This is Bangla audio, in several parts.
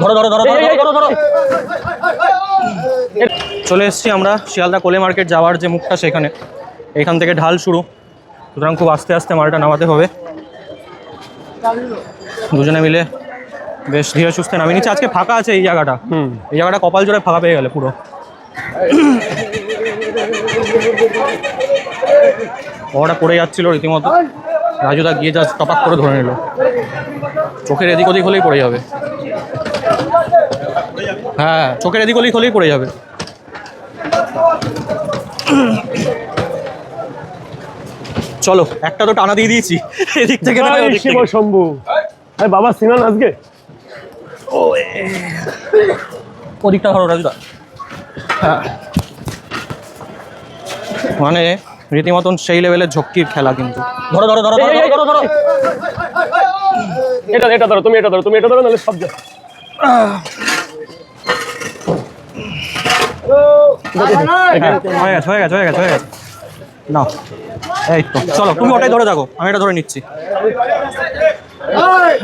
ধরো ধরো ধরো ধরো ধরো। চলে এসেছি আমরা শিয়ালদা কোলে মার্কেট যাওয়ার যে মুখটা সেখানে, এখান থেকে ঢাল শুরু, সুতরাং খুব আস্তে আস্তে মালটা নামাতে হবে। দুজনে মিলে বেশ ধীরে সুস্থে নামিয়ে নিচ্ছে। আজকে ফাঁকা আছে এই জায়গাটা, এই জায়গাটা কপাল জোরে ফাঁকা পেয়ে গেলে পুরো। ওটা পড়ে যাচ্ছিল রীতিমতো, রাজুদা গিয়ে জাস্ট টপাক করে ধরে নিল। চোখের এদিক ওদিক হলেই পড়ে যাবে। হ্যাঁ, চোখের এদিক ওদিক হলেই পড়ে যাবে। চলো, একটা তো টানা দিয়ে দিয়েছি এদিক থেকে। শম্ভু বাবা সিনান আজকে ওদিকটা ধরো রাজুদা। হ্যাঁ, মানে রীতিমতন সেই লেভেলের ঝক্কির খেলা কিন্তু। ধরো ধরো ধরো ধরো ধরো। এটা ধরো, তুমি এটা ধরো, তুমি এটা ধরো, নাহলে সব যা। হয়ে গেছে হয়ে গেছে হয়ে গেছে হয়ে গেছে। না, এই তো চলো, তুমি ওটাই ধরে থাকো, আমি এটা ধরে নিচ্ছি।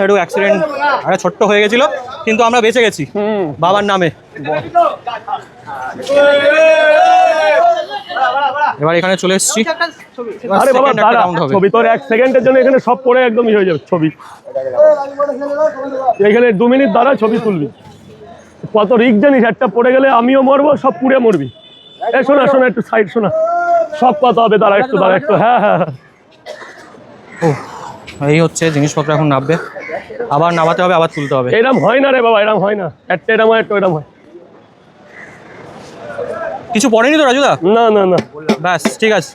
একটু অ্যাক্সিডেন্ট আরে ছোট্ট হয়ে গেছিল, কিন্তু আমরা বেঁচে গেছি বাবার নামে। এবার এখানে চলে এসেছি। আরে বাবা দাঁড়া, ছবি তোর 1 সেকেন্ডের জন্য এখানে সব পড়ে একদমই হয়ে যাবে ছবি। এখানে 2 মিনিট দাঁড়া, ছবি তুলবি। কত রিস্ক জানিস, একটা পড়ে গেলে আমিও মরবো, সব পুড়ে মরবি। শোনা শোনা, একটু সাইড শোনা, সব কথা হবে। দাঁড়া একটু, দাঁড়া একটু। হ্যাঁ হ্যাঁ হ্যাঁ, এই হচ্ছে জিনিসপত্র এখন নামবে, আবার নামাতে হবে, আবার তুলতে হবে। এরম হয় না রে বাবা, এরম হয় না। একটা এরম হয়, একটা এরম হয়। কিছু পড়েনি তো রাজুদা? না না না, ব্যাস ঠিক আছে।